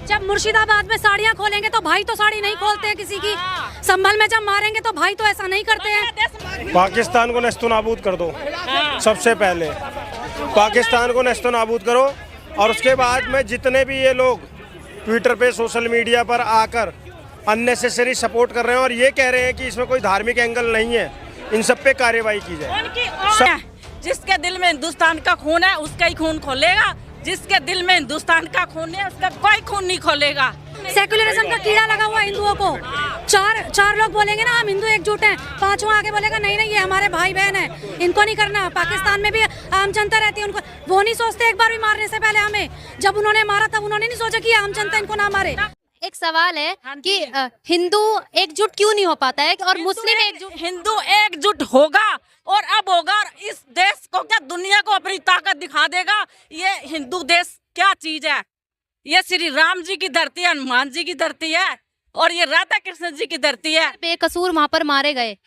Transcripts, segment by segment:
जब मुर्शिदाबाद में साड़ियाँ खोलेंगे तो भाई तो साड़ी नहीं खोलते हैं किसी की, संभल में जब मारेंगे तो भाई तो ऐसा नहीं करते हैं। पाकिस्तान को नेस्तो नाबूद कर दो, सबसे पहले पाकिस्तान को नेस्तो नाबूद करो, और उसके बाद में जितने भी ये लोग ट्विटर पे सोशल मीडिया पर आकर अननेसेसरी सपोर्ट कर रहे हैं और ये कह रहे हैं कि इसमें कोई धार्मिक एंगल नहीं है, इन सब पे कार्रवाई की जाए। जिसके दिल में हिंदुस्तान का खून है उसका ही खून खोलेगा, जिसके दिल में हिंदुस्तान का खून है उसका कोई खून नहीं खोलेगा। सेक्युलरिज्म का कीड़ा लगा हुआ हिंदुओं को। चार लोग बोलेंगे ना हम हिंदू एकजुट हैं, पांचवा आगे बोलेगा नहीं नहीं ये हमारे भाई बहन है, इनको नहीं करना। पाकिस्तान में भी आम जनता रहती है, उनको वो नहीं सोचते एक बार भी मारने से पहले हमें, जब उन्होंने मारा तब उन्होंने नहीं सोचा कि आम जनता इनको ना मारे। एक सवाल है कि हिंदू एकजुट क्यों नहीं हो पाता है और मुस्लिम एकजुट? हिंदू एकजुट होगा और अब होगा, और इस देश को क्या दुनिया को अपनी ताकत दिखा देगा। ये हिंदू देश क्या चीज है, ये श्री राम जी की धरती है, हनुमान जी की धरती है, और ये राधा कृष्ण जी की धरती है। बेकसूर वहाँ पर मारे गए।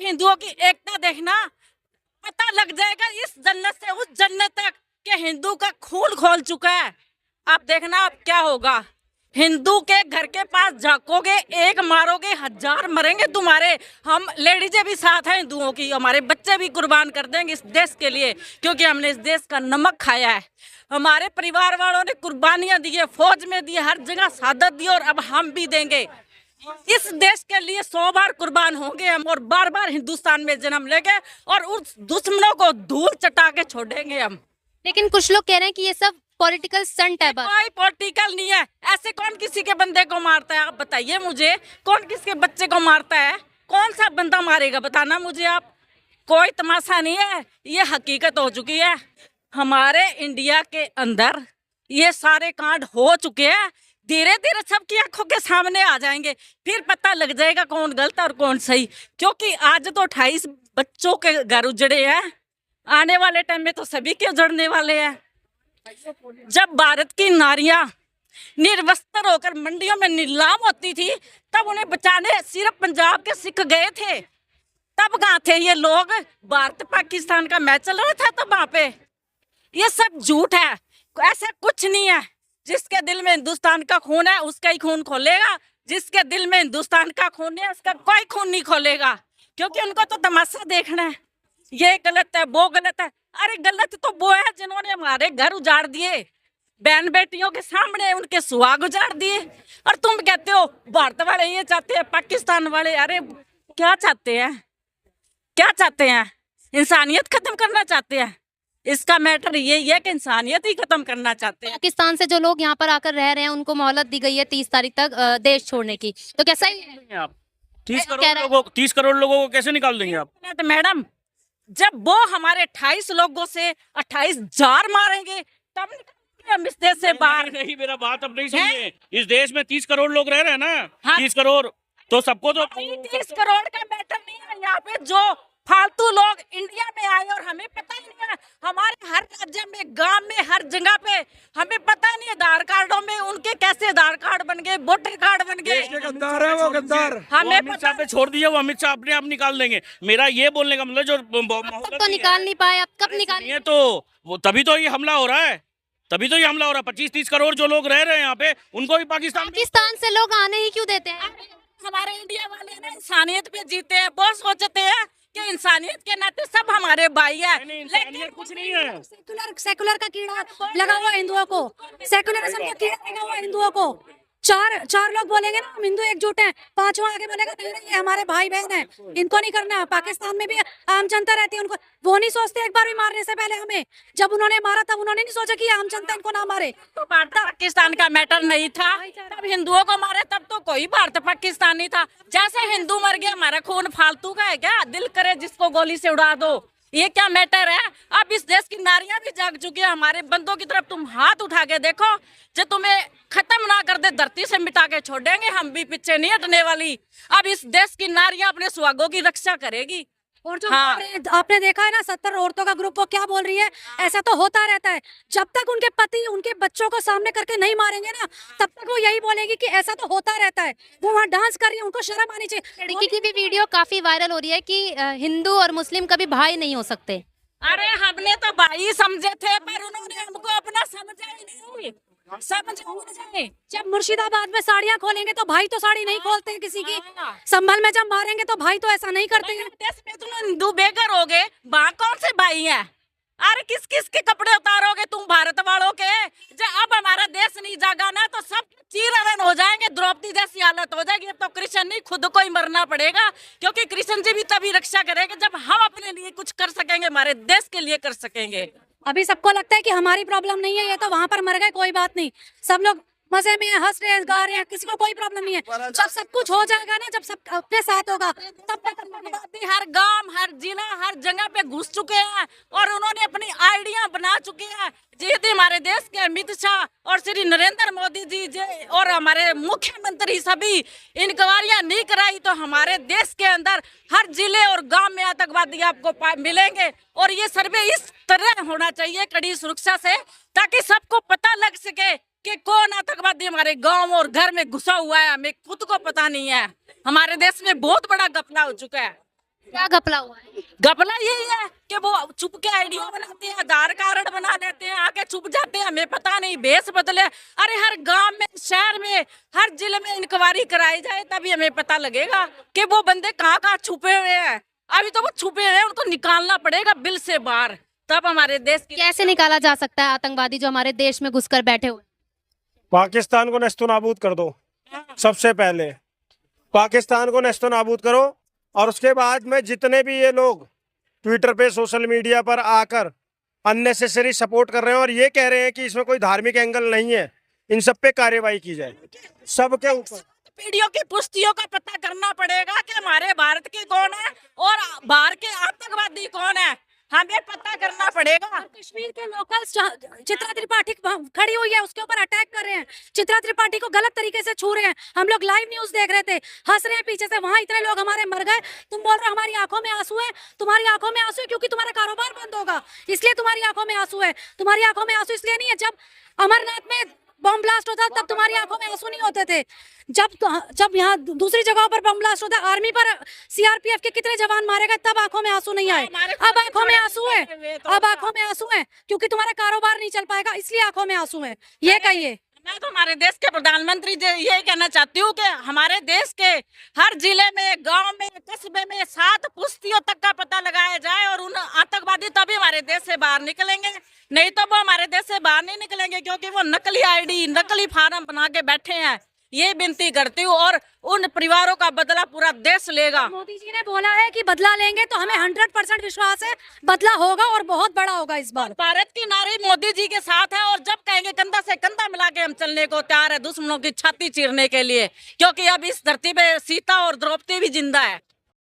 हिंदुओं की एकता देखना, पता लग जाएगा इस जन्नत से उस जन्नत तक कि हिंदू का खून खोल चुका है। आप देखना अब क्या होगा। हिंदू के घर के पास झांकोगे, एक मारोगे, 1000 मरेंगे तुम्हारे। हम लेडीजें भी साथ हैं हिंदुओं की, हमारे बच्चे भी कुर्बान कर देंगे इस देश के लिए, क्योंकि हमने इस देश का नमक खाया है। हमारे परिवार वालों ने कुर्बानियां दी है, फौज में दी, हर जगह शहादत दी, और अब हम भी देंगे। इस देश के लिए 100 बार कुर्बान होंगे हम, और बार बार हिंदुस्तान में जन्म लेंगे, और उस दुश्मनों को धूल चटा के छोड़ेंगे हम। लेकिन कुछ लोग कह रहे हैं कि ये सब पॉलिटिकल स्टंट है। कोई पॉलिटिकल नहीं है। ऐसे कौन किसी के बंदे को मारता है? आप बताइए मुझे, कौन किसके बच्चे को मारता है? कौन सा बंदा मारेगा, बताना मुझे आप। कोई तमाशा नहीं है, ये हकीकत हो चुकी है। हमारे इंडिया के अंदर ये सारे कांड हो चुके हैं, धीरे धीरे सबकी आंखों के सामने आ जाएंगे, फिर पता लग जाएगा कौन गलत और कौन सही। क्योंकि आज तो 28 बच्चों के घर उजड़े हैं, आने वाले टाइम में तो सभी के उजड़ने वाले हैं। जब भारत की नारियां निर्वस्त्र होकर मंडियों में नीलाम होती थी, तब उन्हें बचाने सिर्फ पंजाब के सिख गए थे। तब कहाँ थे ये लोग? भारत पाकिस्तान का मैच चल रहा था तब वहां पे। ये सब झूठ है, ऐसा कुछ नहीं है। जिसके दिल में हिंदुस्तान का खून है उसका ही खून खोलेगा, जिसके दिल में हिंदुस्तान का खून है उसका कोई खून नहीं खोलेगा, क्योंकि उनको तो तमाशा देखना है। ये गलत है, वो गलत है। अरे गलत तो वो है जिन्होंने हमारे घर उजाड़ दिए, बहन बेटियों के सामने उनके सुहाग उजाड़ दिए, और तुम कहते हो भारत वाले ये चाहते हैं, पाकिस्तान वाले। अरे क्या चाहते हैं, क्या चाहते हैं? इंसानियत खत्म करना चाहते हैं। इसका मैटर यही है कि इंसानियत ही खत्म करना चाहते हैं। पाकिस्तान से जो लोग यहाँ पर आकर रह रहे हैं उनको मोहलत दी गई है 30 तारीख तक देश छोड़ने की, तो कैसा ही है? आप 30 करोड़ लोगों को कैसे निकाल देंगे आप? तो मैडम, जब वो हमारे 28 लोगों से 28,000 मारेंगे तब निकलेंगे हम इस देश से बाहर। नहीं, मेरा बात अब नहीं समझे। इस देश में 30 करोड़ लोग रह रहे हैं ना। हाँ। 30 करोड़ तो सबको तो 30 करोड़ का मैटर नहीं है। यहाँ पे जो फालतू लोग इंडिया में आए और हमें पता ही नहीं है, हमारे हर राज्य में, गांव में, हर जगह पे हमें पता नहीं है आधार कार्डों में उनके कैसे आधार कार्ड बन गए, वोटर कार्ड बन गए। गद्दार है वो, गद्दार। हमें अमित शाह पे छोड़ दिया, वो अमित शाह अपने आप निकाल देंगे। मेरा ये बोलने का मतलब जो अब तो निकाल नहीं पाए, अब कब निकाल? तो वो तभी तो ये हमला हो रहा है, तभी तो ये हमला हो रहा है। 25-30 करोड़ जो लोग रह रहे हैं यहाँ पे, उनको भी पाकिस्तान से लोग आने ही क्यों देते हैं? हमारे इंडिया वाले ना इंसानियत पे जीते हैं, बहुत सोचते हैं कि इंसानियत के नाते सब हमारे भाई है। लेकिन कुछ नहीं है। सेकुलर का कीड़ा लगा हुआ हिंदुओं को, सेकुलरिज्म का कीड़ा लगा हुआ हिंदुओं को। चार लोग बोलेंगे ना हम हिंदू एकजुट हैं, पांचवा आगे बोलेगा नहीं नहीं ये हमारे भाई बहन है, इनको नहीं करना। पाकिस्तान में भी आम जनता रहती है, उनको वो नहीं सोचते एक बार भी मारने से पहले हमें, जब उन्होंने मारा तब उन्होंने नहीं सोचा कि आम जनता इनको ना मारे। तो भारत पाकिस्तान का मैटर नहीं था, तब हिंदुओं को मारे तब तो कोई भारत पाकिस्तान नहीं था। जैसे हिंदू मर गया, हमारा खून फालतू का है क्या? दिल करे जिसको गोली से उड़ा दो, ये क्या मैटर है? अब इस देश की नारियां भी जाग चुकी है। हमारे बंदों की तरफ तुम हाथ उठा के देखो, जो तुम्हें खत्म ना कर दे धरती से मिटा के छोड़ेंगे, हम भी पीछे नहीं हटने वाली। अब इस देश की नारियां अपने सुहागों की रक्षा करेगी। और जो आपने देखा है ना 70 औरतों का ग्रुप, वो क्या बोल रही है, ऐसा तो होता रहता है। जब तक उनके पति उनके बच्चों को सामने करके नहीं मारेंगे ना, तब तक वो यही बोलेगी कि ऐसा तो होता रहता है। वो वहाँ डांस कर रही है, उनको शर्म आनी चाहिए। लड़की की भी वीडियो काफी वायरल हो रही है कि हिंदू और मुस्लिम कभी भाई नहीं हो सकते। अरे हमने तो भाई समझे थे, पर उन्होंने हमको अपना समझा ही नहीं। समझ जाए। जब मुर्शिदाबाद में साड़ियाँ खोलेंगे तो भाई तो साड़ी नहीं खोलते हैं किसी की, संभल में जब मारेंगे तो भाई तो ऐसा नहीं करते हैं। देश में तुम हिंदू बेघर हो गए, वहाँ कौन से भाई हैं? अरे किस किस के कपड़े उतारोगे तुम भारत वालों के? जब अब हमारा देश नहीं जागा ना तो सब चीरहरण हो जाएंगे, द्रौपदी जैसी हालत हो जाएगी। अब तो कृष्ण नहीं, खुद को ही मरना पड़ेगा, क्योंकि कृष्ण जी भी तभी रक्षा करेंगे जब हम अपने लिए कुछ कर सकेंगे, हमारे देश के लिए कर सकेंगे। अभी सबको लगता है कि हमारी प्रॉब्लम नहीं है, ये तो वहां पर मर गए, कोई बात नहीं, सब लोग मजे में हैं, हंस रहे हैं, गा रहे हैं, किसी को कोई प्रॉब्लम नहीं है। जब सब कुछ हो जाएगा ना, जब सब अपने साथ होगा तब तक हर गांव, हर जिला, हर जगह पे घुस चुके हैं और उन्होंने अपनी आइडिया बना चुके हैं। यदि हमारे देश के अमित शाह और श्री नरेंद्र मोदी जी और हमारे मुख्यमंत्री सभी इंक्वायरियां नहीं कराई तो हमारे देश के अंदर हर जिले और गांव में आतंकवादी आपको मिलेंगे। और ये सर्वे इस तरह होना चाहिए कड़ी सुरक्षा से, ताकि सबको पता लग सके कि कौन आतंकवादी हमारे गांव और घर में घुसा हुआ है, हमें खुद को पता नहीं है। हमारे देश में बहुत बड़ा घपला हो चुका है। क्या घपला हुआ है? घपला यही है कि वो छुप के आइडिया बनाते हैं, आधार कार्ड बना लेते हैं, आके छुप जाते हैं, हमें पता नहीं, भेस बदले। अरे हर गांव में, शहर में, हर जिले में इंक्वायरी कराई जाए तभी हमें पता लगेगा कि वो बंदे कहाँ कहाँ छुपे हुए हैं। अभी तो वो छुपे हुए हैं, उनको निकालना पड़ेगा बिल से बाहर, तब हमारे देश की। कैसे निकाला जा सकता है आतंकवादी जो हमारे देश में घुसकर बैठे हुए? पाकिस्तान को नेस्तनाबूद कर दो, सबसे पहले पाकिस्तान को नेस्तनाबूद करो। और उसके बाद में जितने भी ये लोग ट्विटर पे, सोशल मीडिया पर आकर अननेसेसरी सपोर्ट कर रहे हैं और ये कह रहे हैं कि इसमें कोई धार्मिक एंगल नहीं है, इन सब पे कार्रवाई की जाए, सबके ऊपर। पीढ़ियों की पुश्तियों का पता करना पड़ेगा कि हमारे भारत के कौन है और बाहर के आतंकवादी कौन है, हमें पता करना पड़ेगा। कश्मीर के लोकल्स चित्रा त्रिपाठी खड़ी हुई है, उसके ऊपर अटैक कर रहे हैं, चित्रा त्रिपाठी को गलत तरीके से छू रहे हैं। हम लोग लाइव न्यूज देख रहे थे, हंस रहे हैं पीछे से, वहां इतने लोग हमारे मर गए, तुम बोल रहे हो हमारी आंखों में आंसू है। तुम्हारी आंखों में आंसू है क्योंकि तुम्हारा कारोबार बंद होगा, इसलिए तुम्हारी आंखों में आंसू है। तुम्हारी आंखों में आंसू इसलिए नहीं है, जब अमरनाथ में बम ब्लास्ट होता तब तुम्हारी आंखों में आंसू नहीं होते थे। जब यहाँ दूसरी जगहों पर बम ब्लास्ट होता, आर्मी पर सीआरपीएफ के कितने जवान मारे गए, तब आंखों में आंसू नहीं आए। अब आंखों में आंसू है, अब आंखों में आंसू है क्योंकि तुम्हारा कारोबार नहीं चल पाएगा, इसलिए आंखों में आंसू है। ये कहिए। मैं तो हमारे देश के प्रधानमंत्री जी यही कहना चाहती हूँ कि हमारे देश के हर जिले में, गांव में, कस्बे में 7 पुश्तियों तक का पता लगाया जाए और उन आतंकवादी तभी हमारे देश से बाहर निकलेंगे, नहीं तो वो हमारे देश से बाहर नहीं निकलेंगे, क्योंकि वो नकली आईडी, नकली फार्म बना के बैठे हैं। ये विनती करती हूँ और उन परिवारों का बदला पूरा देश लेगा। मोदी जी ने बोला है कि बदला लेंगे, तो हमें 100% विश्वास है बदला होगा और बहुत बड़ा होगा इस बार। भारत की नारी मोदी जी के साथ है और जब कहेंगे कंधा से कंधा मिला के हम चलने को तैयार है दुश्मनों की छाती चीरने के लिए, क्योंकि अब इस धरती पे सीता और द्रौपदी भी जिंदा है।